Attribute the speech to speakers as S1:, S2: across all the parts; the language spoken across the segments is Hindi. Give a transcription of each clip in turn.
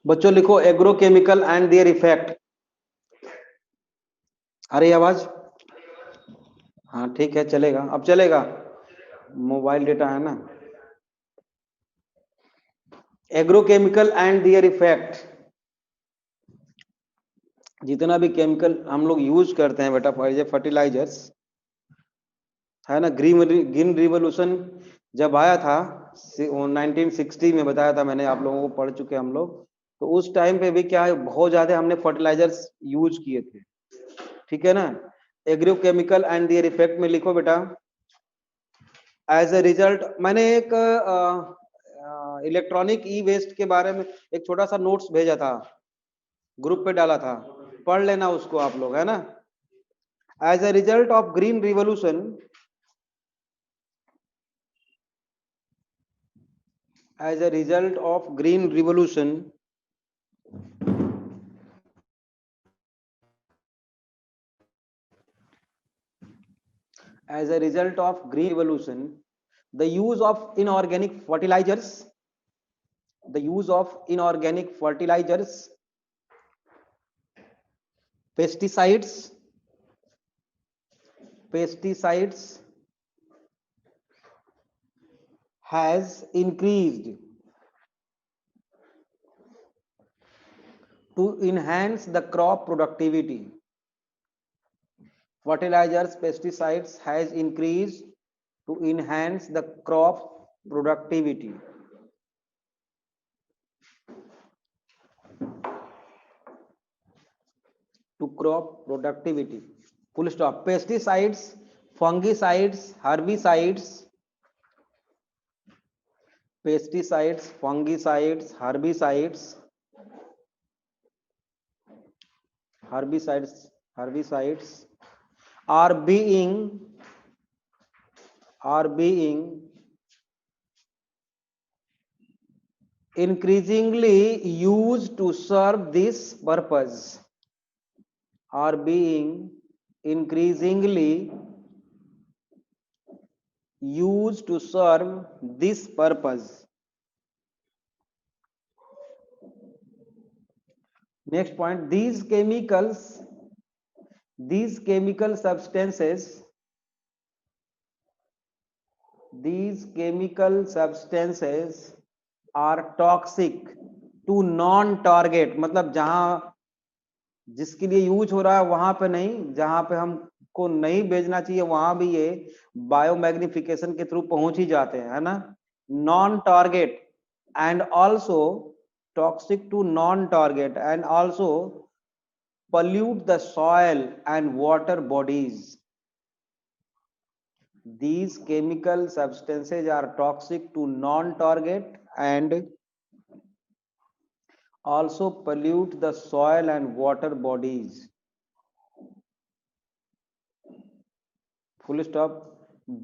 S1: बच्चों लिखो एग्रोकेमिकल एंड देयर इफेक्ट। आ रही आवाज? हाँ ठीक है, चलेगा, अब चलेगा, मोबाइल डेटा है ना। एग्रोकेमिकल एंड देयर इफेक्ट, जितना भी केमिकल हम लोग यूज करते हैं बेटा, फर्टिलाइजर्स है ना, ग्रीन रिवोल्यूशन जब आया था 1960 में, बताया था मैंने, आप लोगों को पढ़ चुके हम लोग। तो उस टाइम पे भी क्या है, बहुत ज्यादा हमने फर्टिलाइजर्स यूज किए थे, ठीक है ना। एग्रोकेमिकल एंड देयर इफेक्ट में लिखो बेटा, एज ए रिजल्ट, मैंने एक इलेक्ट्रॉनिक ई वेस्ट के बारे में एक छोटा सा नोट्स भेजा था, ग्रुप पे डाला था, पढ़ लेना उसको आप लोग, है ना। As a result of green revolution, as a result of green revolution, as a result of green revolution, the use of inorganic fertilizers, the use of inorganic fertilizers, pesticides, pesticides has increased to enhance the crop productivity. Fertilizers, pesticides has increased to enhance the crop productivity. To crop productivity, full stop. Pesticides, fungicides, herbicides, pesticides, fungicides, herbicides, herbicides are being increasingly used to serve this purpose, are being increasingly used to serve this purpose. Next point, these chemical substances are toxic to non target, मतलब जहां जिसके लिए यूज हो रहा है वहां पे नहीं, जहां पे हमको नहीं भेजना चाहिए वहां भी ये बायोमैग्निफिकेशन के थ्रू पहुंच ही जाते हैं, है ना। Non target and also toxic to non target and also pollute the soil and water bodies. These chemical substances are toxic to non-target and also pollute the soil and water bodies. Full stop.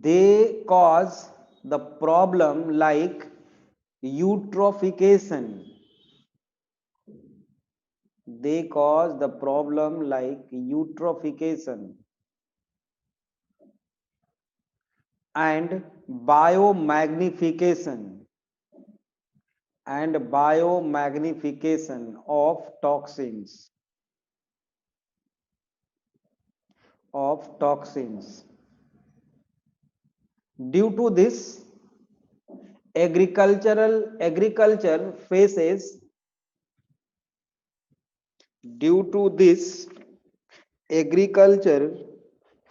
S1: They cause the problem like eutrophication. They cause the problem like eutrophication and biomagnification of toxins. Due to this, agriculture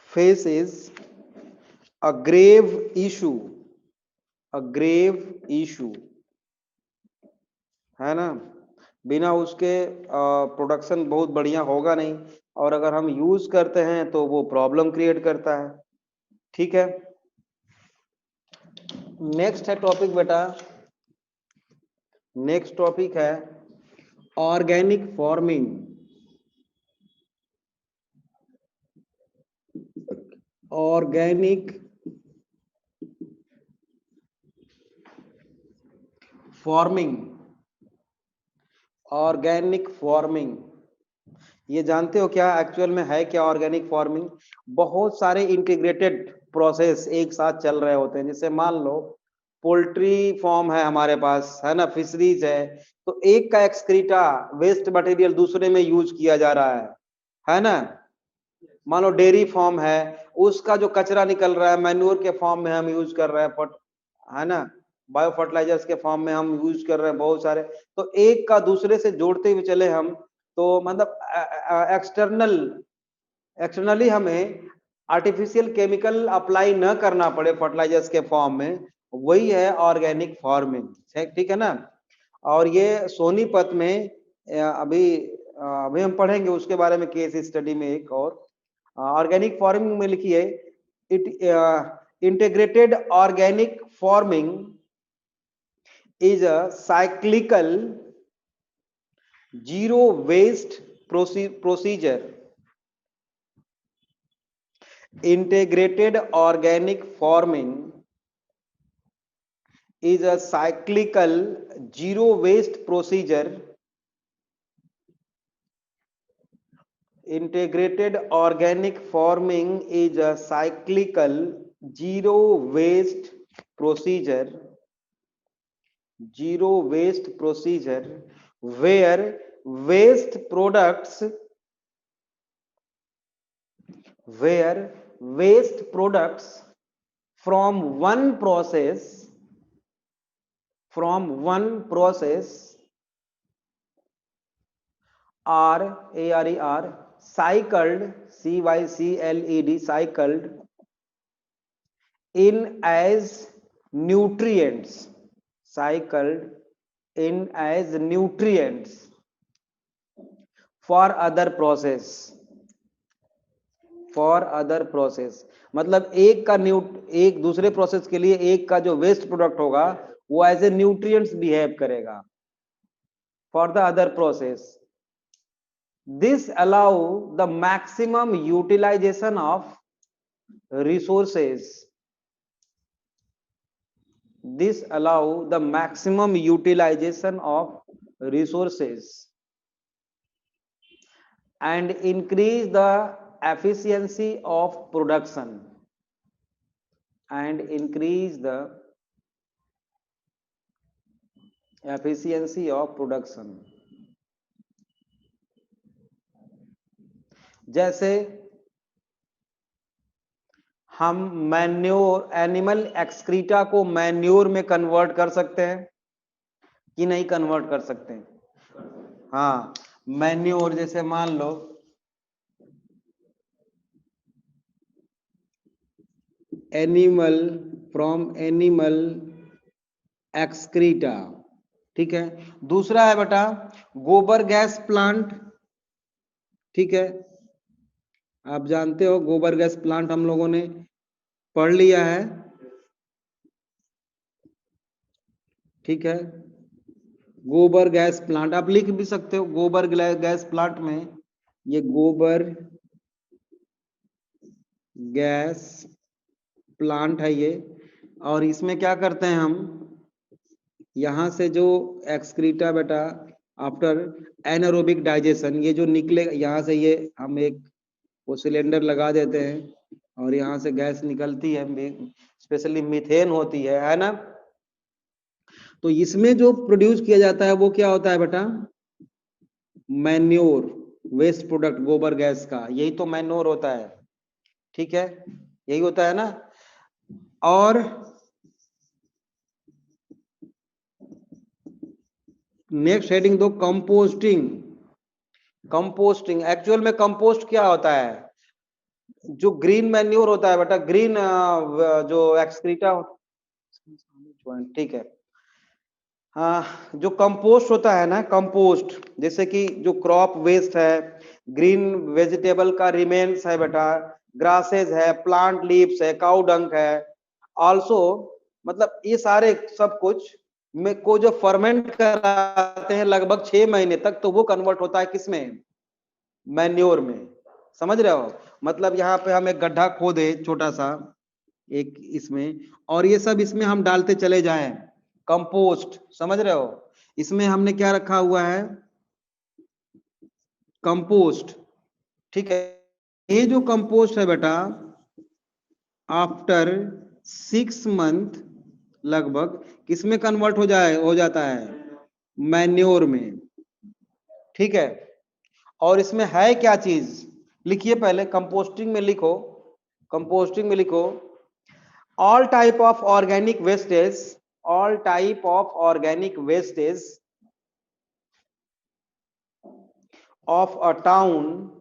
S1: faces a grave issue, है ना। बिना उसके प्रोडक्शन बहुत बढ़िया होगा नहीं, और अगर हम यूज करते हैं तो वो प्रॉब्लम क्रिएट करता है, ठीक है। नेक्स्ट है टॉपिक बेटा, नेक्स्ट टॉपिक है ऑर्गेनिक फार्मिंग। ऑर्गेनिक फार्मिंग, ये जानते हो क्या एक्चुअल में है क्या ऑर्गेनिक फार्मिंग? बहुत सारे इंटीग्रेटेड प्रोसेस एक साथ चल रहे होते हैं। जैसे मान लो पोल्ट्री फॉर्म है हमारे पास, है ना, फिशरीज है, तो एक का एक्सक्रीटा वेस्ट मटेरियल दूसरे में यूज किया जा रहा है ना। मान लो डेयरी फॉर्म है, उसका जो कचरा निकल रहा है मैन्योर के फॉर्म में हम यूज कर रहे हैं, है ना, बायो फर्टिलाइजर्स के फॉर्म में हम यूज कर रहे हैं बहुत सारे। तो एक का दूसरे से जोड़ते हुए चले हम, तो मतलब एक्सटर्नली हमें आर्टिफिशियल केमिकल अप्लाई न करना पड़े फर्टिलाइजर्स के फॉर्म में, वही है ऑर्गेनिक फार्मिंग, ठीक है ना। और ये सोनीपत में अभी हम पढ़ेंगे उसके बारे में केस स्टडी में एक और। ऑर्गेनिक फार्मिंग में लिखिए, it integrated organic farming is a cyclical zero waste procedure. Integrated organic farming is a cyclical zero waste procedure. Integrated organic farming is a cyclical zero waste procedure. Zero waste procedure where waste products from one process are cycled, cycled in as nutrients, for other process। मतलब एक दूसरे प्रोसेस के लिए एक का जो वेस्ट प्रोडक्ट होगा वो एज ए न्यूट्रिएंट्स बिहेव करेगा for the other process. This allow the maximum utilization of resources। This allow the maximum utilization of resources and increase the efficiency of production जैसे हम मैन्योर, एनिमल एक्सक्रीटा को मैन्योर में कन्वर्ट कर सकते हैं कि नहीं कन्वर्ट कर सकते हैं? हाँ, मैन्योर जैसे मान लो फ्रॉम एनिमल एक्सक्रीटा, ठीक है। दूसरा है बेटा गोबर गैस प्लांट, ठीक है। आप जानते हो गोबर गैस प्लांट हम लोगों ने पढ़ लिया है, ठीक है। गोबर गैस प्लांट आप लिख भी सकते हो, गोबर गैस प्लांट में ये गोबर गैस प्लांट है ये। और इसमें क्या करते हैं हम, यहां से जो एक्सक्रीटा बेटा आफ्टर एनारोबिक डाइजेशन, ये जो निकले यहाँ से, ये हम एक वो सिलेंडर लगा देते हैं और यहाँ से गैस निकलती है, स्पेशली मीथेन होती है ना। तो इसमें जो प्रोड्यूस किया जाता है वो क्या होता है बेटा, मैन्योर, वेस्ट प्रोडक्ट गोबर गैस का, यही तो मैन्योर होता है, ठीक है, यही होता है ना। और नेक्स्ट हेडिंग दो, कंपोस्टिंग। कंपोस्टिंग एक्चुअल में कंपोस्ट क्या होता है, जो ग्रीन मैन्योर होता है बेटा, ग्रीन जो एक्सक्रीटा, ठीक है। हाँ, जो कंपोस्ट होता है ना, कंपोस्ट जैसे कि जो क्रॉप वेस्ट है, ग्रीन वेजिटेबल का रिमेन्स है बेटा, ग्रासेस है, प्लांट लीव्स है, काउ डंक है, आल्सो मतलब ये सारे सब कुछ में को जो फर्मेंट कराते हैं लगभग 6 महीने तक, तो वो कन्वर्ट होता है किसमें, मैन्योर में। समझ रहे हो, मतलब यहाँ पे हम एक गड्ढा खोदे छोटा सा एक इसमें, और ये सब इसमें हम डालते चले जाएं, कंपोस्ट, समझ रहे हो। इसमें हमने क्या रखा हुआ है, कंपोस्ट, ठीक है। ये जो कंपोस्ट है बेटा आफ्टर 6 मंथ लगभग किसमें कन्वर्ट हो जाता है, मैन्योर में। ठीक है, और इसमें है क्या चीज, लिखिए पहले कंपोस्टिंग में लिखो, कंपोस्टिंग में लिखो all type of organic wastage, all type of organic wastage of a town,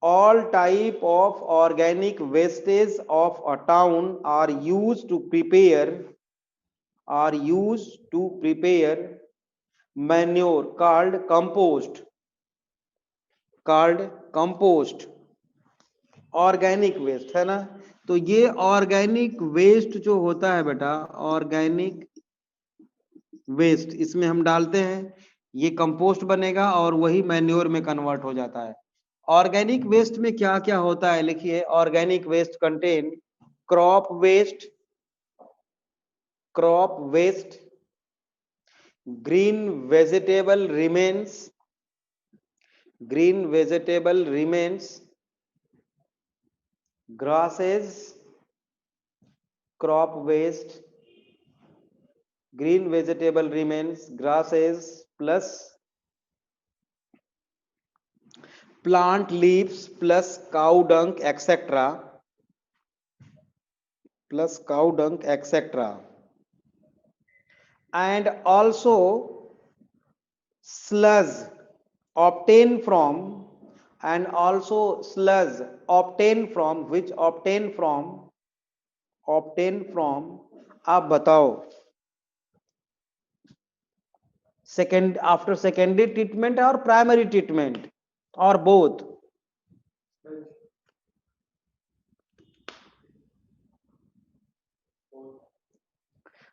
S1: all type of organic wastage of a town are used to prepare manure called compost, organic waste है ना। तो ये ऑर्गेनिक वेस्ट जो होता है बेटा, ऑर्गेनिक वेस्ट इसमें हम डालते हैं, ये कंपोस्ट बनेगा और वही मैन्योर में कन्वर्ट हो जाता है। ऑर्गेनिक वेस्ट में क्या क्या होता है, लिखिए organic waste contain crop waste, green vegetable remains, grasses, crop waste, green vegetable remains, grasses plus plant leaves plus cow dung etc. And also sludge obtained from आप बताओ आफ्टर सेकेंडरी ट्रीटमेंट और प्राइमरी ट्रीटमेंट और बोथ,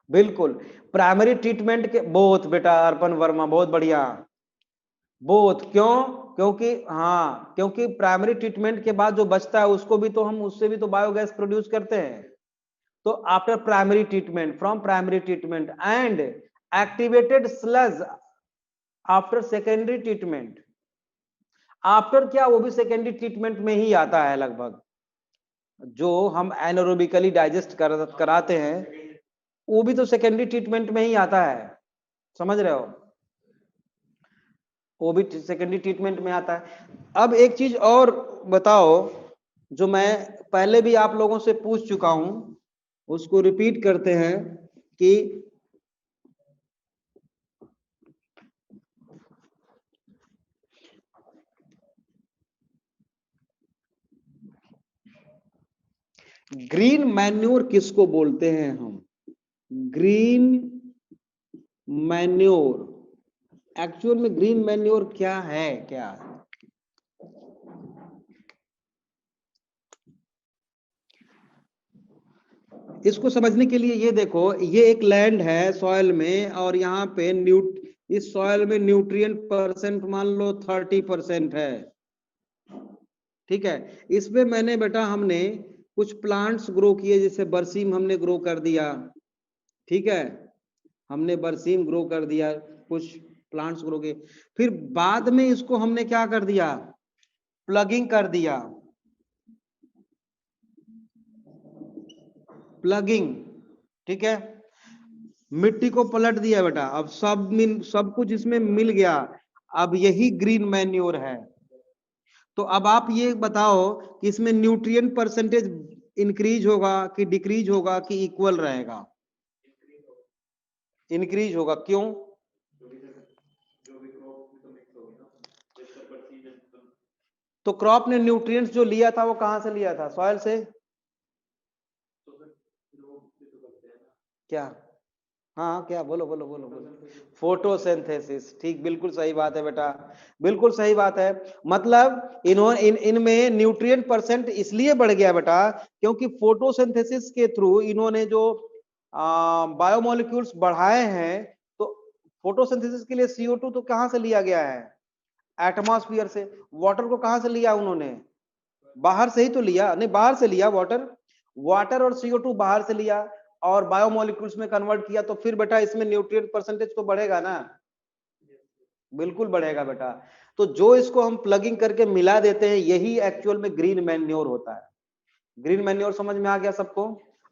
S1: बिल्कुल प्राइमरी ट्रीटमेंट के बोथ बेटा, अर्पण वर्मा बहुत बढ़िया, बोथ क्यों, क्योंकि प्राइमरी ट्रीटमेंट के बाद जो बचता है उसको भी तो हम उससे भी तो बायोगैस प्रोड्यूस करते हैं। तो after primary treatment, from primary treatment and activated sludge after secondary treatment, after क्या, वो भी सेकेंडरी ट्रीटमेंट में ही आता है लगभग, जो हम एनारोबिकली डाइजेस्ट कराते हैं वो भी तो सेकेंडरी ट्रीटमेंट में ही आता है, समझ रहे हो, वो भी सेकेंडरी ट्रीटमेंट में आता है। अब एक चीज और बताओ, जो मैं पहले भी आप लोगों से पूछ चुका हूं, उसको रिपीट करते हैं कि ग्रीन मैन्योर किसको बोलते हैं हम, ग्रीन मैन्योर, एक्चुअल में ग्रीन मैन्योर क्या है, क्या इसको समझने के लिए ये देखो, ये एक लैंड है सॉइल में और यहाँ पे इस सॉइल में न्यूट्रिएंट परसेंट मान लो 30% है, ठीक है। इसमें मैंने बेटा हमने कुछ प्लांट्स ग्रो किए, जैसे बरसीम हमने ग्रो कर दिया, ठीक है, हमने बरसीम ग्रो कर दिया, कुछ प्लांट्स ग्रो किए, फिर बाद में इसको हमने क्या कर दिया, प्लगिंग कर दिया, प्लगिंग, ठीक है, मिट्टी को पलट दिया बेटा, अब सब कुछ इसमें मिल गया, अब यही ग्रीन मैन्योर है। तो अब आप ये बताओ कि इसमें न्यूट्रिएंट परसेंटेज इंक्रीज होगा कि डिक्रीज होगा कि इक्वल रहेगा, इंक्रीज होगा, क्यों, तो क्रॉप ने न्यूट्रिएंट्स जो लिया था वो कहां से लिया था, सॉइल से, क्या, हाँ क्या, बोलो बोलो बोलो बोलो, फोटोसिंथेसिस, ठीक, बिल्कुल सही बात है बेटा, बिल्कुल सही बात है। मतलब इनमें न्यूट्रिएंट परसेंट इसलिए बढ़ गया बेटा क्योंकि फोटोसिंथेसिस के थ्रू इन्होंने जो बायोमोलिक्यूल्स बढ़ाए हैं, तो फोटोसिंथेसिस के लिए CO2 तो कहां से लिया गया है, एटमॉस्फेयर से। वाटर को कहां से लिया उन्होंने, बाहर से ही तो लिया, नहीं बाहर से लिया, वाटर और CO2 बाहर से लिया और बायोमोलिक्यूल्स में कन्वर्ट किया, तो फिर बेटा इसमें न्यूट्रिएंट परसेंटेज तो बढ़ेगा ना, बिल्कुल बढ़ेगा बेटा। तो जो इसको हम प्लगिंग करके मिला देते हैं, यही एक्चुअल में ग्रीन मैन्योर होता है। ग्रीन मैन्योर समझ में आ गया सबको।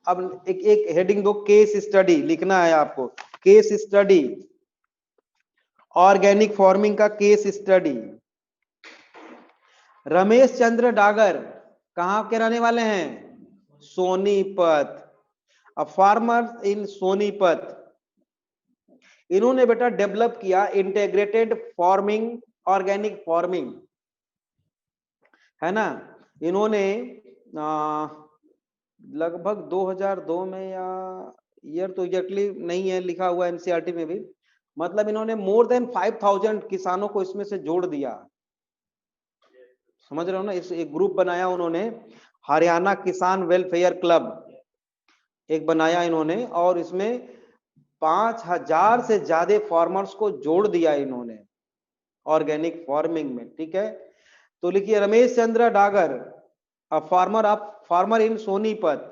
S1: अब एक एक हेडिंग दो, केस स्टडी लिखना है आपको, केस स्टडी, ऑर्गेनिक फार्मिंग का केस स्टडी। रमेश चंद्र डागर कहां के रहने वाले हैं? सोनीपत। अ फार्मर इन सोनीपत, इन्होंने बेटा डेवलप किया इंटीग्रेटेड फार्मिंग, ऑर्गेनिक फार्मिंग, है ना। इन्होंने लगभग 2002 में, या ईयर तो एग्जैक्टली नहीं है लिखा हुआ एनसीईआरटी में भी, मतलब इन्होंने मोर देन 5000 किसानों को इसमें से जोड़ दिया, समझ रहे हो ना। इस एक ग्रुप बनाया उन्होंने, हरियाणा किसान वेलफेयर क्लब एक बनाया इन्होंने, और इसमें 5000 से ज्यादा फार्मर्स को जोड़ दिया इन्होंने ऑर्गेनिक फार्मिंग में, ठीक है। तो लिखिए Ramesh Chandra Dagar, a farmer in Sonipat,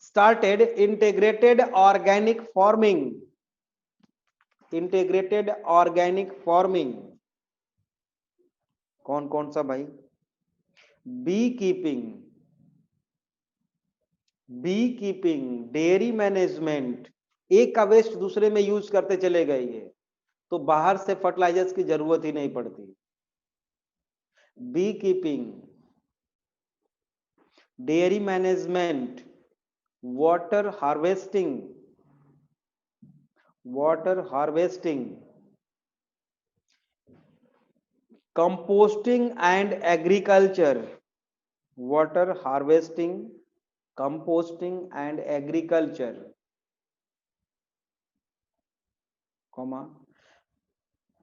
S1: started integrated organic farming, integrated organic farming। कौन कौन सा भाई? Beekeeping, beekeeping, dairy management, एक का वेस्ट दूसरे में यूज करते चले गए ये, तो बाहर से फर्टिलाइजर्स की जरूरत ही नहीं पड़ती। Beekeeping, dairy management, water harvesting, water harvesting, composting and agriculture, water harvesting, composting and agriculture, comma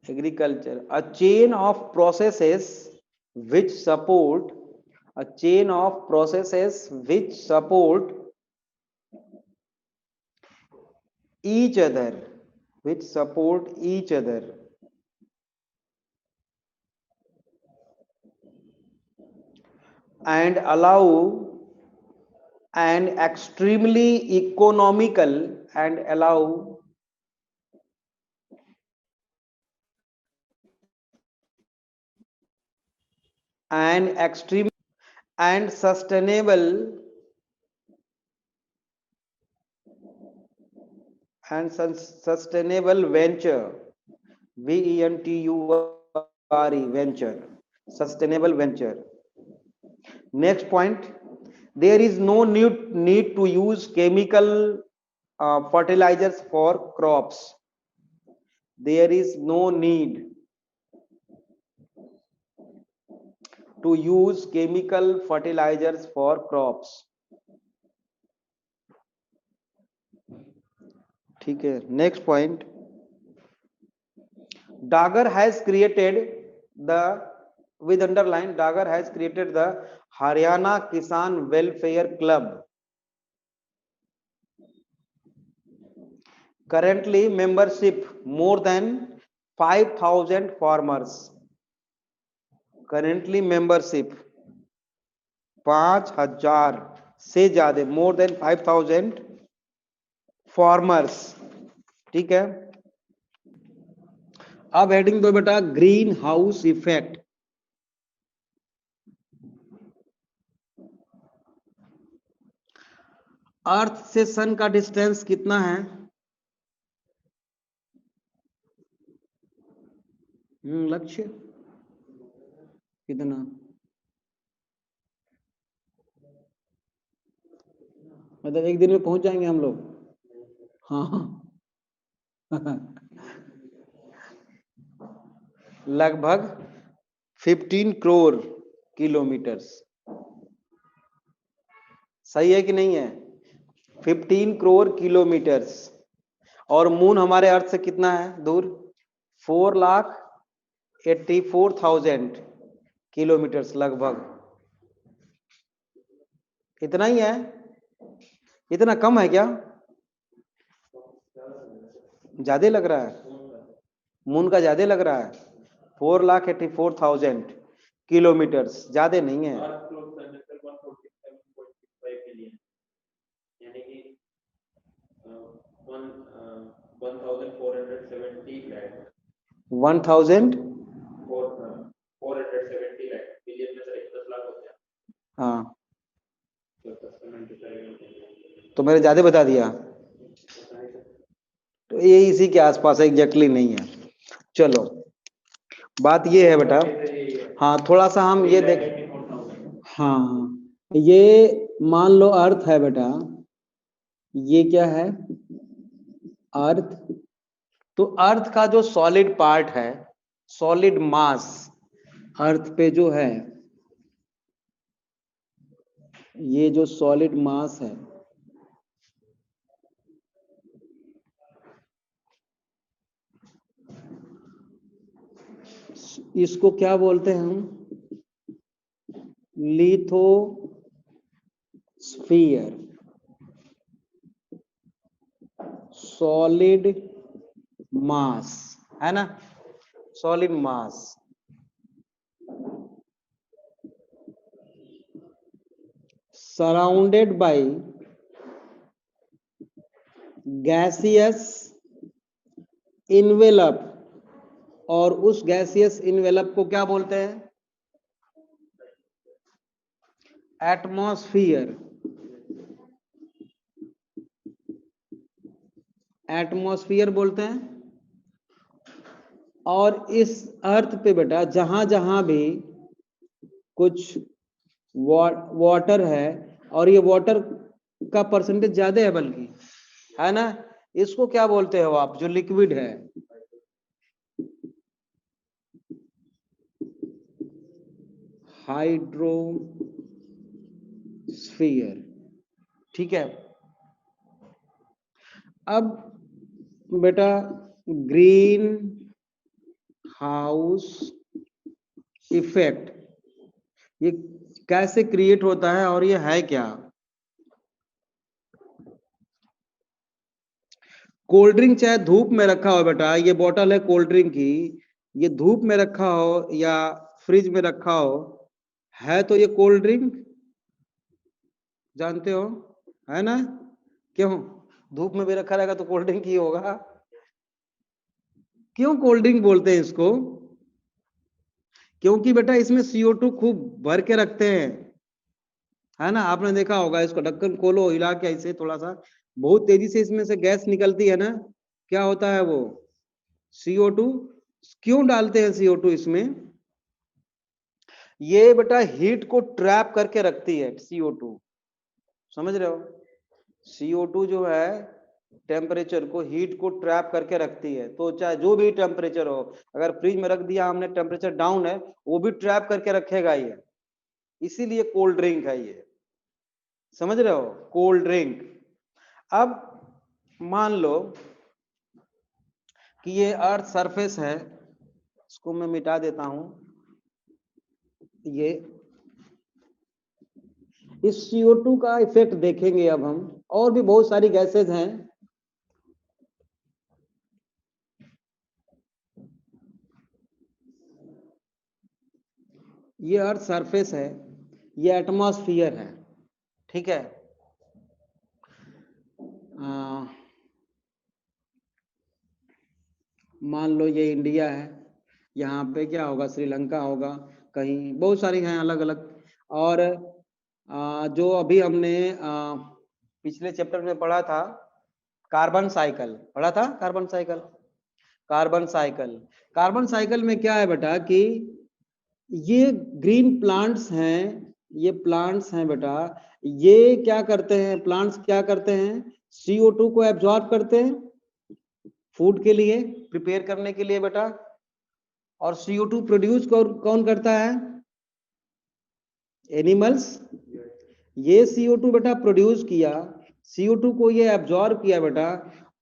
S1: agriculture, a chain of processes which support, a chain of processes which support each other, which support each other, and allow an extremely economical, and allow an extreme and sustainable, and sustainable venture, venture, venture, sustainable venture. Next point, there is no need to use chemical fertilizers for crops, there is no need to use chemical fertilizers for crops, ठीक है। Next point, Dagar has created the, with underline, Dagar has created the Haryana Kisan Welfare Club. Currently membership more than 5000 farmers. Currently membership 5000 से ज्यादा, more than 5000 farmers, ठीक है। अब हेडिंग दो बेटा, ग्रीन हाउस इफेक्ट। अर्थ से सन का डिस्टेंस कितना है? लक्ष्य कितना? मतलब एक दिन में पहुंच जाएंगे हम लोग? हाँ लगभग 15 करोड़ किलोमीटर्स, सही है कि नहीं है? 15 करोड़ किलोमीटर्स। और मून हमारे अर्थ से कितना है दूर? 4,84,000 किलोमीटर्स लगभग। इतना ही है? इतना कम है क्या? ज्यादा लग रहा है, मून का ज्यादा लग रहा है। 4,84,000 किलोमीटर्स, ज्यादा नहीं है। 1,470 लाख बिलियन में से 10 लाख होते हैं। हाँ तो मैंने ज्यादा बता दिया, तो ये इसी के आसपास है, एग्जैक्टली नहीं है। चलो बात ये है बेटा, हाँ थोड़ा सा हम ये देख, हाँ ये मान लो अर्थ है बेटा, ये क्या है अर्थ, तो अर्थ का जो सॉलिड पार्ट है, सॉलिड मास अर्थ पे जो है, ये जो सॉलिड मास है, इसको क्या बोलते हैं हम, लिथोस्फीयर, सॉलिड मास है ना, solid mass. Surrounded by gaseous envelope, और उस गैसियस इनवेलप को क्या बोलते हैं, एटमॉस्फियर, एटमॉस्फियर बोलते हैं। और इस अर्थ पे बेटा जहां जहां भी कुछ वाटर है, और ये वाटर का परसेंटेज ज्यादा है बल्कि, है ना, इसको क्या बोलते हो आप, जो लिक्विड है, हाइड्रोस्फीयर। ठीक है, अब बेटा ग्रीन हाउस इफेक्ट ये कैसे क्रिएट होता है और ये है क्या। कोल्ड ड्रिंक चाहे धूप में रखा हो बेटा, ये बोतल है कोल्ड ड्रिंक की, ये धूप में रखा हो या फ्रिज में रखा हो, है तो ये कोल्ड ड्रिंक, जानते हो, है ना, क्यों, धूप में भी रखा रहेगा तो कोल्ड ड्रिंक ही होगा। क्यों कोल्ड ड्रिंक बोलते हैं इसको, क्योंकि बेटा इसमें CO2 खूब भर के रखते हैं, है ना, आपने देखा होगा, इसको ढक्कन खोलो हिला के ऐसे थोड़ा सा, बहुत तेजी से इसमें से गैस निकलती है ना, क्या होता है वो, CO2। क्यों डालते हैं CO2 इसमें, ये बेटा हीट को ट्रैप करके रखती है CO2, समझ रहे हो, CO2 जो है टेम्परेचर को, हीट को ट्रैप करके रखती है, तो चाहे जो भी टेम्परेचर हो, अगर फ्रिज में रख दिया हमने, टेम्परेचर डाउन है, वो भी ट्रैप करके रखेगा ये, इसीलिए कोल्ड ड्रिंक है ये, समझ रहे हो, कोल्ड ड्रिंक। अब मान लो कि ये अर्थ सरफेस है, इसको मैं मिटा देता हूं, ये इस CO2 का इफेक्ट देखेंगे अब हम, और भी बहुत सारी गैसेज हैं, ये अर्थ सरफेस है, ये एटमॉस्फियर है, ठीक है, मान लो ये इंडिया है, यहाँ पे क्या होगा, श्रीलंका होगा, कहीं बहुत सारी हैं अलग अलग। और जो अभी हमने पिछले चैप्टर में पढ़ा था, कार्बन साइकिल पढ़ा था, carbon cycle, carbon cycle, carbon cycle में क्या है बेटा कि ये ग्रीन प्लांट्स हैं, ये प्लांट्स हैं बेटा, ये क्या करते हैं, प्लांट्स क्या करते हैं, CO2 को एब्जॉर्ब करते हैं फूड के लिए, प्रिपेयर करने के लिए बेटा, और CO2 प्रोड्यूस कौन करता है, एनिमल्स। ये CO2 बेटा प्रोड्यूस किया, CO2 को ये एब्जॉर्ब किया बेटा,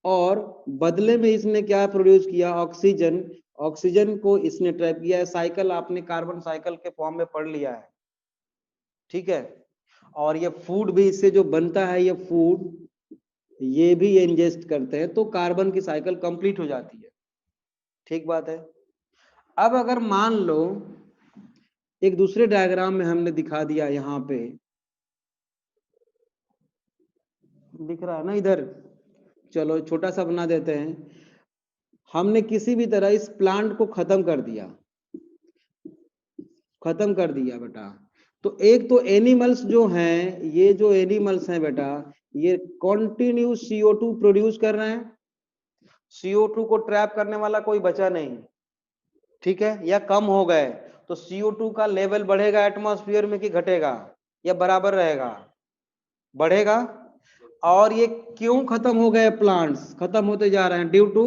S1: और बदले में इसने क्या प्रोड्यूस किया, ऑक्सीजन, ऑक्सीजन को इसने ट्रैप किया है। साइकिल आपने कार्बन साइकिल के फॉर्म में पढ़ लिया है, ठीक है, और ये फूड भी इससे जो बनता है, ये फूड ये भी इंजेस्ट करते हैं, तो कार्बन की साइकिल कंप्लीट हो जाती है, ठीक बात है। अब अगर मान लो एक दूसरे डायग्राम में हमने दिखा दिया, यहाँ पे दिख रहा है ना इधर, चलो छोटा सा बना देते हैं, हमने किसी भी तरह इस प्लांट को खत्म कर दिया, खत्म कर दिया बेटा, तो एक तो एनिमल्स जो हैं, ये जो एनिमल्स हैं बेटा, ये कॉन्टिन्यू CO2 प्रोड्यूस कर रहे हैं, CO2 को ट्रैप करने वाला कोई बचा नहीं, ठीक है, या कम हो गए तो CO2 का लेवल बढ़ेगा एटमॉस्फेयर में कि घटेगा या बराबर रहेगा? बढ़ेगा। और ये क्यों खत्म हो गए? प्लांट्स खत्म होते जा रहे हैं ड्यू टू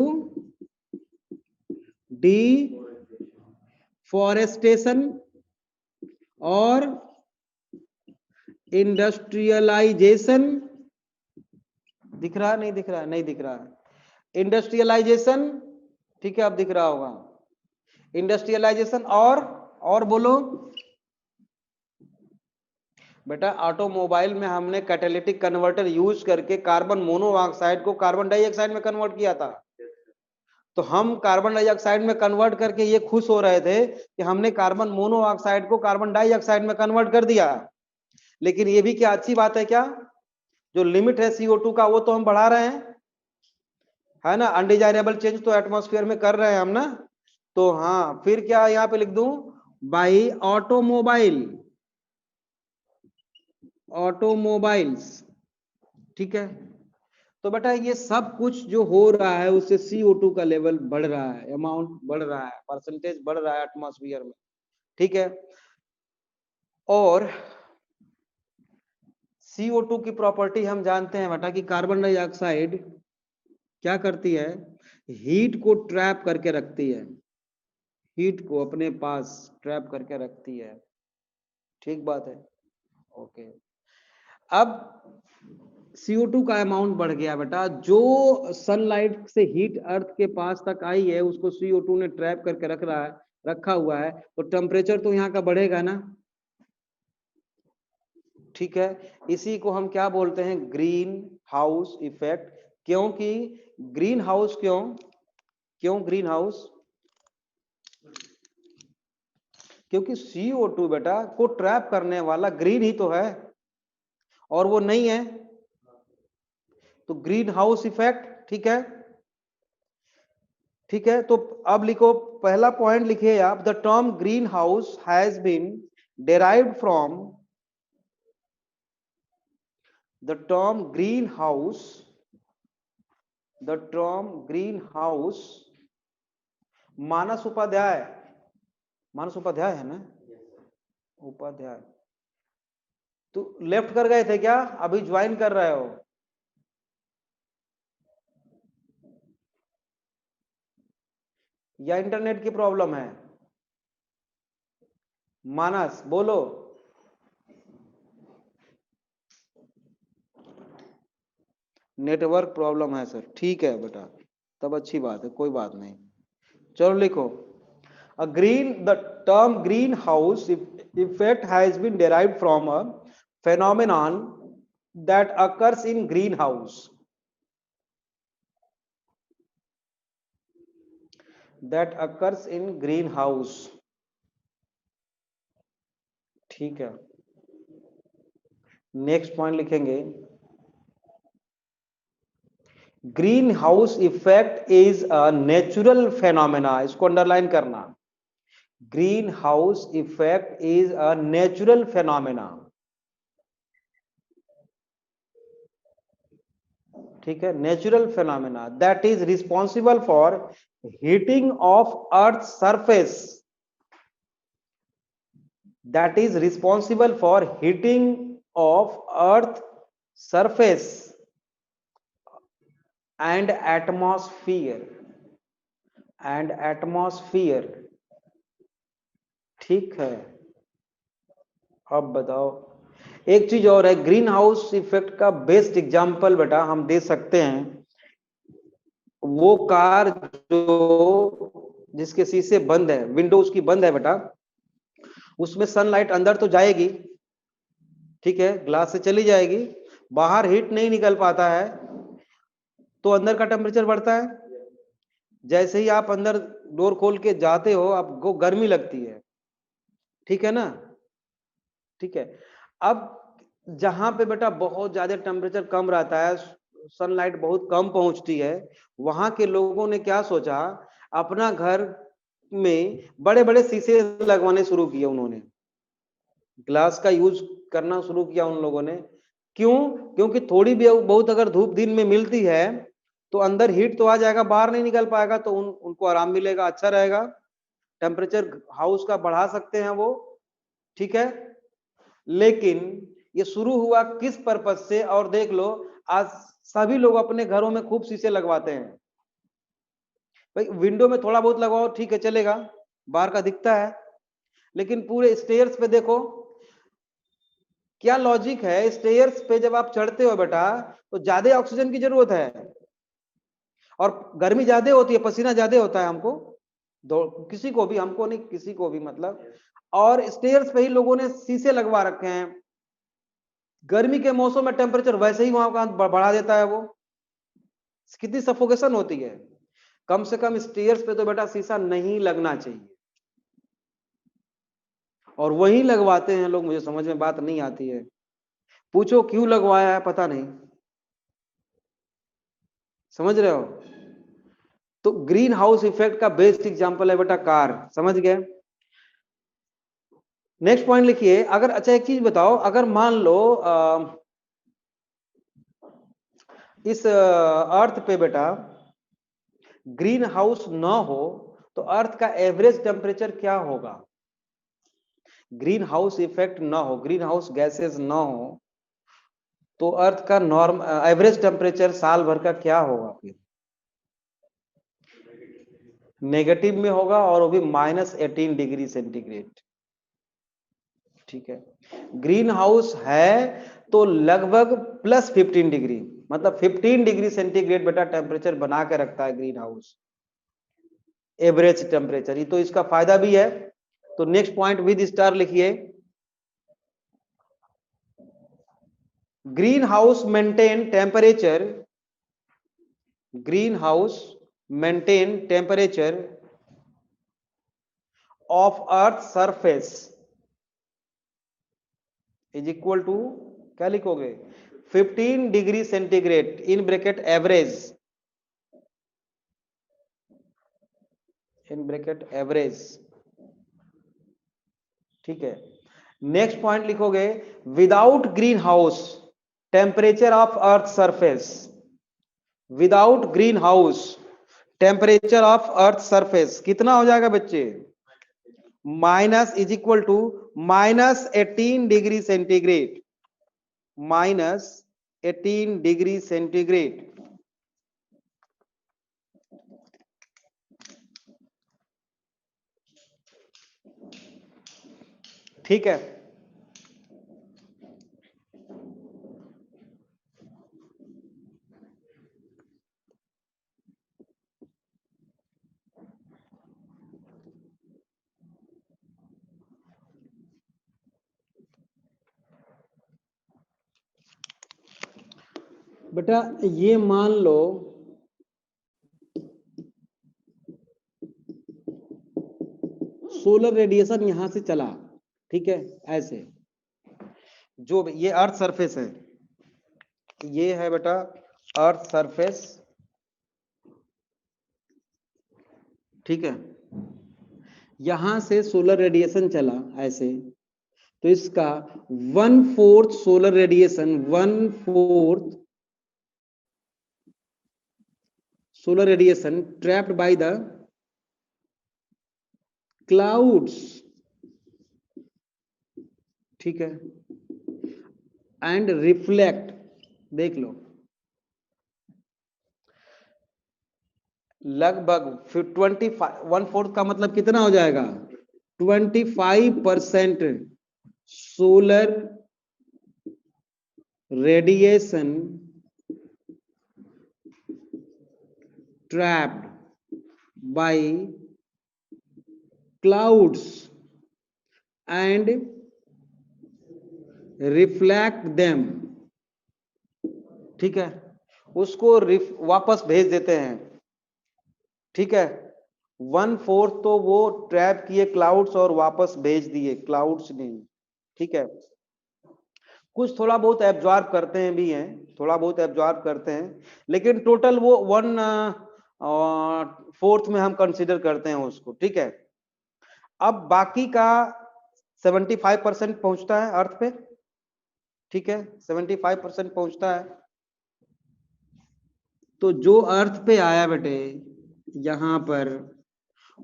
S1: डिफॉरेस्टेशन और इंडस्ट्रियलाइजेशन। दिख रहा नहीं दिख रहा? नहीं दिख रहा। इंडस्ट्रियलाइजेशन, ठीक है, अब दिख रहा होगा। इंडस्ट्रियलाइजेशन और बोलो बेटा, ऑटोमोबाइल में हमने कैटालिटिक कन्वर्टर यूज करके कार्बन मोनोऑक्साइड को कार्बन डाइऑक्साइड में कन्वर्ट किया था। तो हम कार्बन डाइऑक्साइड में कन्वर्ट करके ये खुश हो रहे थे कि हमने कार्बन मोनोऑक्साइड को कार्बन डाइऑक्साइड में कन्वर्ट कर दिया। लेकिन ये भी क्या अच्छी बात है क्या? जो लिमिट है CO2 का वो तो हम बढ़ा रहे हैं, है ना। अनडिजायरेबल चेंज तो एटमॉस्फेयर में कर रहे हैं हम ना। तो हाँ, फिर क्या यहाँ पे लिख दूं? बाई ऑटोमोबाइल्स, ठीक है। तो बेटा ये सब कुछ जो हो रहा है उससे CO2 का लेवल बढ़ रहा है, अमाउंट बढ़ रहा है, परसेंटेज बढ़ रहा है एटमॉस्फेयर में, ठीक है। और CO2 की प्रॉपर्टी हम जानते हैं बेटा कि कार्बन डाइऑक्साइड क्या करती है? हीट को ट्रैप करके रखती है, हीट को अपने पास ट्रैप करके रखती है, ठीक बात है, ओके। अब CO2 का अमाउंट बढ़ गया बेटा, जो सनलाइट से हीट अर्थ के पास तक आई है उसको CO2 ने ट्रैप करके रखा हुआ है, तो टेम्परेचर तो यहाँ का बढ़ेगा ना, ठीक है। इसी को हम क्या बोलते हैं? Green house effect. क्योंकि ग्रीन हाउस क्यों ग्रीन हाउस? क्योंकि CO2 बेटा को ट्रैप करने वाला ग्रीन ही तो है, और वो नहीं है, तो ग्रीन हाउस इफेक्ट, ठीक है, ठीक है। तो अब लिखो, पहला पॉइंट लिखिए आप, the term greenhouse has been derived from the term greenhouse Manas Upadhyay है ना? उपाध्याय। तो लेफ्ट कर गए थे क्या? अभी ज्वाइन कर रहे हो? या इंटरनेट की प्रॉब्लम है? मानस बोलो। नेटवर्क प्रॉब्लम है सर, ठीक है बेटा, तब अच्छी बात है, कोई बात नहीं। चलो लिखो, the term greenhouse effect has been derived from a phenomenon that occurs in greenhouse, ठीक है। नेक्स्ट पॉइंट लिखेंगे, green house effect is a natural phenomena, इसको अंडरलाइन करना। Green house effect is a natural phenomena, ठीक है, natural phenomena that is responsible for heating of earth surface, that is responsible for heating of earth surface and atmosphere, ठीक है। अब बताओ, एक चीज और है, ग्रीन हाउस इफेक्ट का बेस्ट एग्जांपल बेटा हम दे सकते हैं, वो कार जो जिसके शीशे बंद है, विंडो उसकी बंद है बेटा, उसमें सनलाइट अंदर तो जाएगी, ठीक है, ग्लास से चली जाएगी, बाहर हीट नहीं निकल पाता है, तो अंदर का टेम्परेचर बढ़ता है। जैसे ही आप अंदर डोर खोल के जाते हो आपको गर्मी लगती है, ठीक है ना, ठीक है। अब जहां पे बेटा बहुत ज्यादा टेम्परेचर कम रहता है, सनलाइट बहुत कम पहुंचती है, वहां के लोगों ने क्या सोचा, अपना घर में बड़े बड़े शीशे लगवाने शुरू किए, उन्होंने ग्लास का यूज करना शुरू किया उन लोगों ने, क्यों? क्योंकि थोड़ी भी बहुत अगर धूप दिन में मिलती है तो अंदर हीट तो आ जाएगा, बाहर नहीं निकल पाएगा, तो उनको आराम मिलेगा, अच्छा रहेगा। टेम्परेचर हाउस का बढ़ा सकते हैं वो, ठीक है। लेकिन ये शुरू हुआ किस पर्पज से? और देख लो, आज सभी लोग अपने घरों में खूब शीशे लगवाते हैं। भाई विंडो में थोड़ा बहुत लगाओ, ठीक है, चलेगा, बाहर का दिखता है, लेकिन पूरे स्टेयर्स पे देखो, क्या लॉजिक है? स्टेयर्स पे जब आप चढ़ते हो बेटा तो ज्यादा ऑक्सीजन की जरूरत है, और गर्मी ज्यादा होती है, पसीना ज्यादा होता है हमको, किसी को भी, हमको नहीं, किसी को भी मतलब। और स्टेयर्स पे ही लोगों ने शीशे लगवा रखे हैं। गर्मी के मौसम में टेम्परेचर वैसे ही वहां का बढ़ा देता है वो, कितनी सफोकेशन होती है। कम से कम स्टेयर्स पे तो बेटा शीशा नहीं लगना चाहिए, और वही लगवाते हैं लोग, मुझे समझ में बात नहीं आती है। पूछो क्यों लगवाया है, पता नहीं, समझ रहे हो? तो ग्रीन हाउस इफेक्ट का बेस्ट एग्जांपल है बेटा कार, समझ गए? नेक्स्ट पॉइंट लिखिए। अगर, अच्छा एक चीज बताओ, अगर मान लो इस अर्थ पे बेटा ग्रीन हाउस ना हो तो अर्थ का एवरेज टेम्परेचर क्या होगा? ग्रीन हाउस इफेक्ट ना हो, ग्रीन हाउस गैसेस ना हो, तो अर्थ का नॉर्म एवरेज टेम्परेचर साल भर का क्या होगा? फिर नेगेटिव में होगा, और वो भी -18 डिग्री सेंटीग्रेड, ठीक है। ग्रीन हाउस है तो लगभग +15 डिग्री, मतलब 15 डिग्री सेंटीग्रेड बेटा टेम्परेचर बना के रखता है ग्रीन हाउस, एवरेज टेम्परेचर ही तो इसका फायदा भी है। तो नेक्स्ट पॉइंट विद स्टार लिखिए। Greenhouse maintain temperature, greenhouse maintain temperature of earth surface is equal to, क्या लिखोगे, 15 degree centigrade in bracket average, in bracket average, ठीक है। नेक्स्ट पॉइंट लिखोगे, without greenhouse temperature of earth surface, without greenhouse temperature of earth surface कितना हो जाएगा बच्चे? Minus is equal to -18 degree centigrade, -18 degree centigrade, ठीक है। बेटा ये मान लो सोलर रेडिएशन यहां से चला, ठीक है, ऐसे, जो ये अर्थ सरफेस है, ये है बेटा अर्थ सरफेस, ठीक है, यहां से सोलर रेडिएशन चला ऐसे, तो इसका 1/4 solar radiation, 1/4 solar radiation trapped by the clouds, ठीक है, एंड रिफ्लेक्ट, देख लो, लगभग 1/4 का मतलब कितना हो जाएगा? 25% solar radiation trapped by clouds and reflect them, ठीक है, उसको वापस भेज देते हैं, ठीक है। 1/4 तो वो ट्रैप किए क्लाउड्स और वापस भेज दिए क्लाउड्स ने, ठीक है। कुछ थोड़ा बहुत एब्जॉर्ब करते हैं भी हैं, थोड़ा बहुत एब्जॉर्ब करते हैं, लेकिन टोटल वो 1/4 में हम कंसीडर करते हैं उसको, ठीक है। अब बाकी का 75% पहुंचता है अर्थ पे, ठीक है, 75% पहुंचता है। तो जो अर्थ पे आया बेटे यहां पर,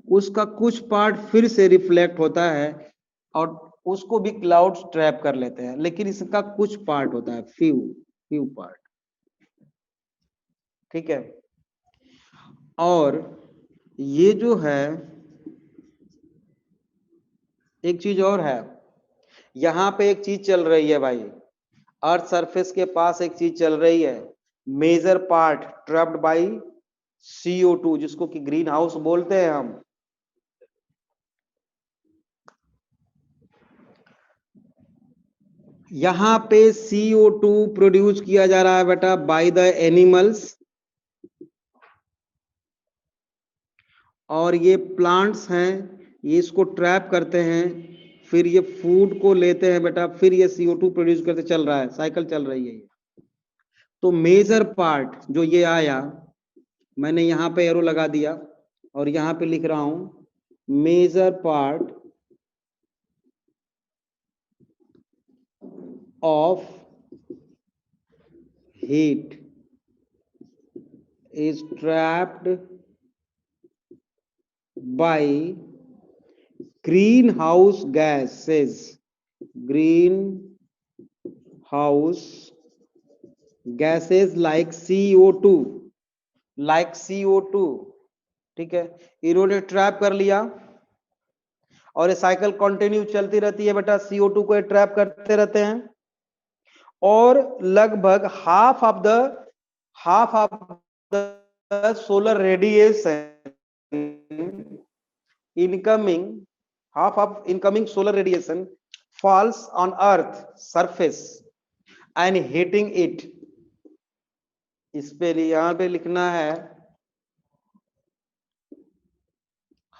S1: उसका कुछ पार्ट फिर से रिफ्लेक्ट होता है और उसको भी क्लाउड्स ट्रैप कर लेते हैं, लेकिन इसका कुछ पार्ट होता है, फ्यू पार्ट। ठीक है, और ये जो है एक चीज और है, यहां पे एक चीज चल रही है भाई, अर्थ सरफेस के पास एक चीज चल रही है, major part trapped bye CO2, जिसको कि ग्रीन हाउस बोलते हैं हम। यहां पे CO2 प्रोड्यूस किया जा रहा है बेटा बाय द एनिमल्स, और ये प्लांट्स हैं, ये इसको ट्रैप करते हैं, फिर ये फूड को लेते हैं बेटा, फिर ये CO2 प्रोड्यूस करते, चल रहा है, साइकिल चल रही है ये। तो मेजर पार्ट जो ये आया, मैंने यहां पे एरो लगा दिया और यहां पे लिख रहा हूं major part of heat is trapped by greenhouse gases, greenhouse gases like CO2, like CO2। ठीक है, इन्होंने ट्रैप कर लिया और ये साइकिल कंटिन्यू चलती रहती है बेटा, CO2 को ट्रैप करते रहते हैं, और लगभग half of the solar radiation incoming, half of incoming solar radiation falls on earth surface and hitting it। इस पे यहां पे लिखना है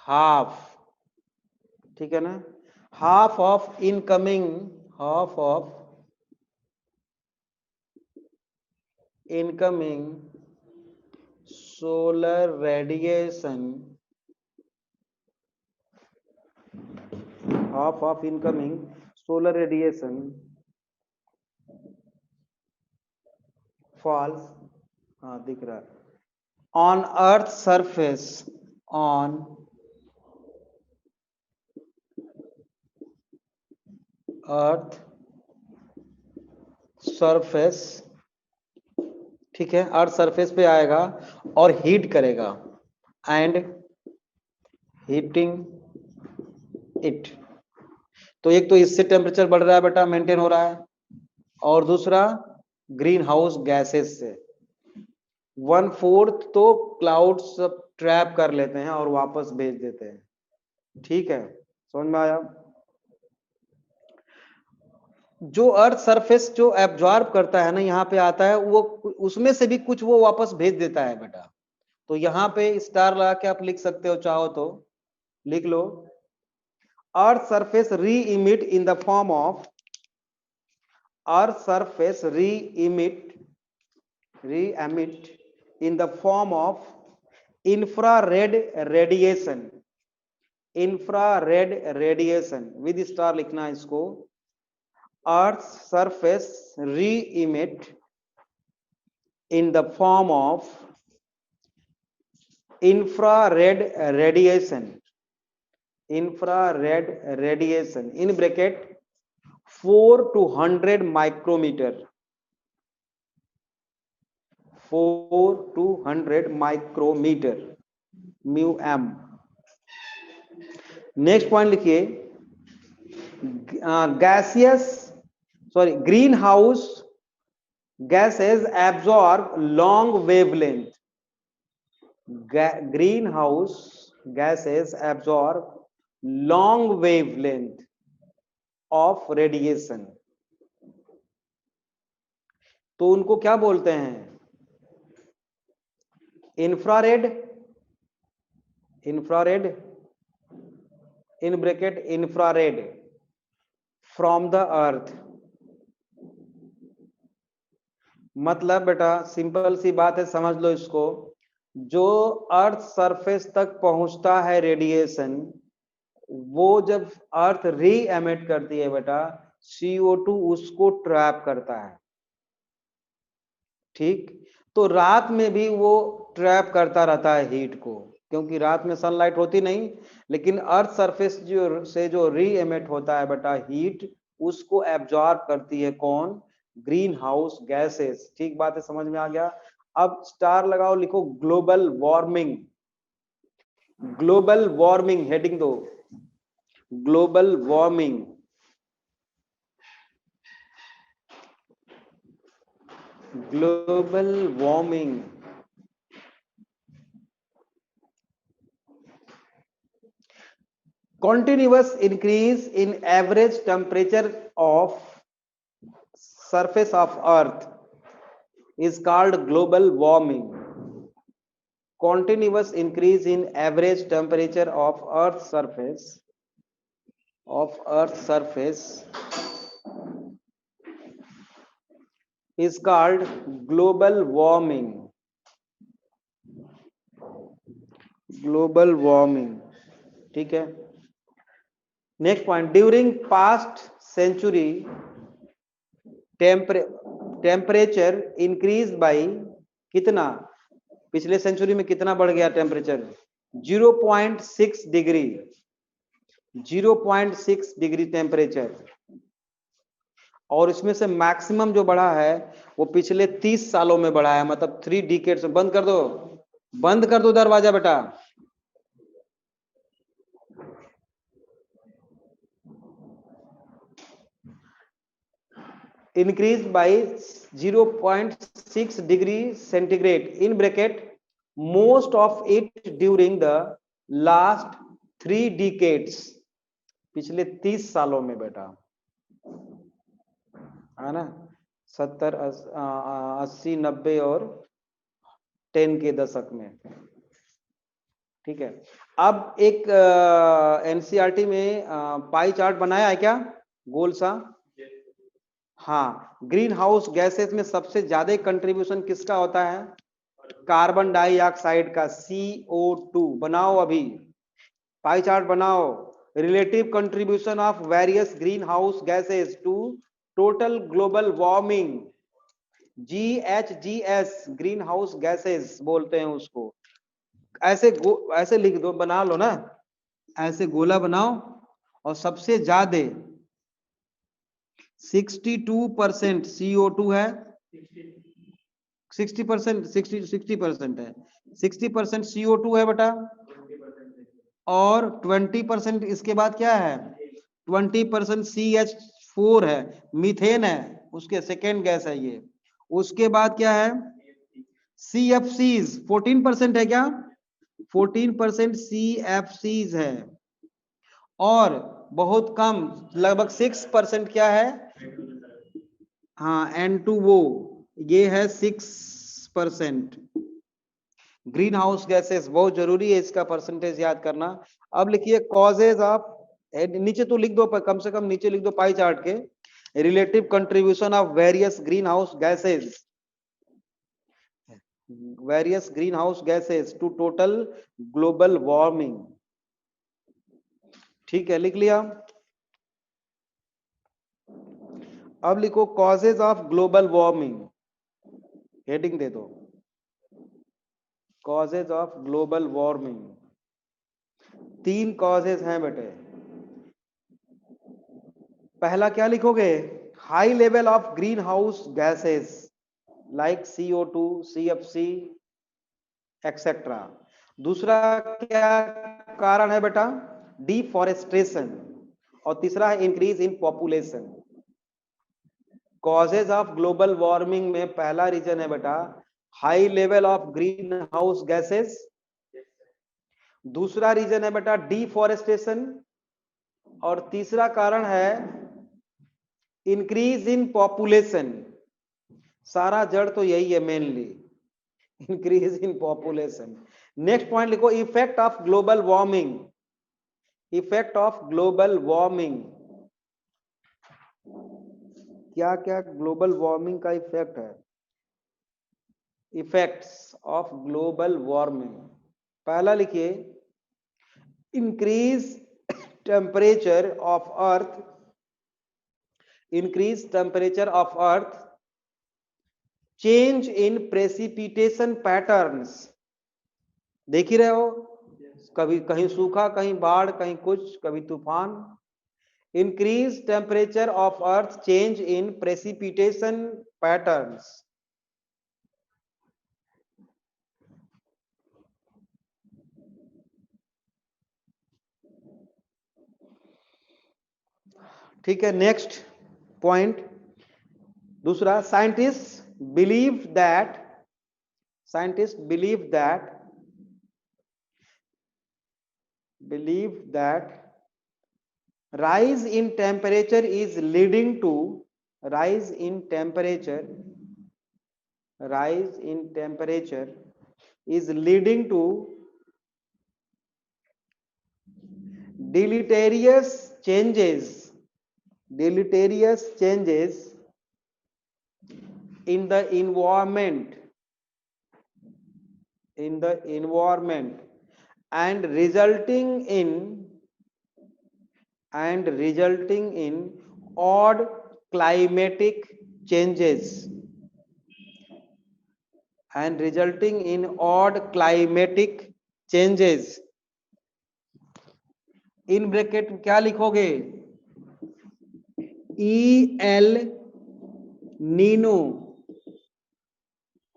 S1: हाफ, ठीक है ना, half of incoming solar radiation, half of incoming solar radiation falls, हाँ दिख रहा है, on earth surface, on earth surface, ठीक है, अर्थ सरफेस पे आएगा और हीट करेगा, एंड हीटिंग इट। तो एक तो इससे टेम्परेचर बढ़ रहा है बेटा, मेंटेन हो रहा है, और दूसरा ग्रीन हाउस गैसेस से 1/4 तो क्लाउड सब ट्रैप कर लेते हैं और वापस भेज देते हैं। ठीक है, समझ में आया? जो अर्थ सरफेस जो एब्जॉर्ब करता है ना, यहाँ पे आता है वो, उसमें से भी कुछ वो वापस भेज देता है बेटा। तो यहाँ पे स्टार लगा के आप लिख सकते हो, चाहो तो लिख लो, earth surface re emit in the form of, earth surface re emit in the form of infrared radiation, infrared radiation with star लिखना है इसको, earth surface re emit in the form of infrared radiation, infrared radiation in bracket 4 to 100 micrometer, 4 to 100 micrometer mu m। Next point लिखिए, gaseous sorry greenhouse gases absorb long wavelength, greenhouse gases absorb long wavelength of radiation. तो उनको क्या बोलते हैं? Infrared, infrared in bracket infrared from the earth. मतलब बेटा सिंपल सी बात है, समझ लो इसको, जो अर्थ सरफेस तक पहुंचता है रेडिएशन, वो जब अर्थ री एमिट करती है बेटा, CO2 उसको ट्रैप करता है। ठीक, तो रात में भी वो ट्रैप करता रहता है हीट को, क्योंकि रात में सनलाइट होती नहीं, लेकिन अर्थ सरफेस जो से जो री एमिट होता है बेटा हीट, उसको एब्जॉर्ब करती है कौन? Green house gases. ठीक बात है, समझ में आ गया। अब स्टार लगाओ, लिखो global warming. Global warming heading दो, global warming. Global warming, continuous increase in average temperature of surface of earth is called global warming. Continuous increase in average temperature of earth surface is called global warming. Global warming, ठीक है। Next point, during past century temperature increase by कितना? पिछले सेंचुरी में कितना बढ़ गया टेम्परेचर? 0.6 degree, 0.6 degree temperature. और इसमें से मैक्सिमम जो बढ़ा है वो पिछले 30 सालों में बढ़ा है, मतलब 3 डिकेड्स में। बंद कर दो, बंद कर दो दरवाजा बेटा। increased by 0.6 degree centigrade in bracket, most of it during the last 3 decades, पिछले 30 सालों में बेटा, है ना। 70, 80, 90 और 10 के दशक में। ठीक है, अब एक एनसीईआरटी में पाई चार्ट बनाया है क्या, गोल सा? हाँ, ग्रीन हाउस गैसेस में सबसे ज्यादा कंट्रीब्यूशन किसका होता है? कार्बन डाइऑक्साइड का, CO2। बनाओ अभी पाई चार्ट बनाओ। Relative contribution of various greenhouse gases to total global warming, GHGs, greenhouse gases बोलते हैं उसको। ऐसे लिख दो, बना लो ना, ऐसे गोला बनाओ। और सबसे ज्यादा 62% CO2 है, 60%, 60% है, 60% CO2 है बेटा। और 20% इसके बाद क्या है? 20% CH4 है, मीथेन है, उसके सेकेंड गैस है ये। उसके बाद क्या है? CFCs 14% है क्या? 14% CFCs है। और बहुत कम, लगभग 6% क्या है? हाँ, N2O, ये है 6%। ग्रीन हाउस गैसेस बहुत जरूरी है, इसका परसेंटेज याद करना। अब लिखिए कॉजेज ऑफ, नीचे तो लिख दो, कम से कम नीचे लिख दो पाई चार्ट के, relative contribution of various greenhouse gases, various greenhouse gases to total global warming. ठीक है, लिख लिया। अब लिखो causes of global warming, heading दे दो, causes of global warming. 3 causes हैं बेटे। पहला क्या लिखोगे? High level of greenhouse gases like CO2, CFC etcetera. दूसरा क्या कारण है बेटा? डिफॉरेस्टेशन। और तीसरा है increase in population. Causes of global warming में पहला रीजन है बेटा high level of greenhouse gases. दूसरा रीजन है बेटा डिफॉरेस्टेशन। और तीसरा कारण है इंक्रीज इन पॉपुलेशन। सारा जड़ तो यही है mainly, increase in population. Next point लिखो, effect of global warming. Effect of global warming, क्या क्या ग्लोबल वार्मिंग का इफेक्ट है? इफेक्ट्स ऑफ ग्लोबल वार्मिंग, पहला लिखिए increase temperature of earth increase temperature of earth, change in precipitation patterns, देख ही रहे हो, कभी कहीं सूखा, कहीं बाढ़, कहीं कुछ, कभी तूफान। increase temperature of earth, change in precipitation patterns, ठीक है। नेक्स्ट पॉइंट दूसरा, scientist believe that rise in temperature is leading to rise in temperature is leading to deleterious changes in the environment and resulting in odd climatic changes in bracket क्या लिखोगे, EL Nino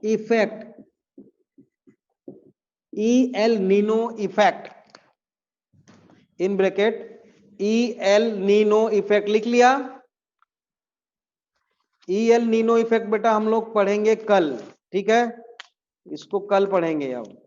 S1: effect, in bracket EL Nino effect लिख लिया। EL नीनो इफेक्ट बेटा हम लोग पढ़ेंगे कल, ठीक है, इसको कल पढ़ेंगे अब।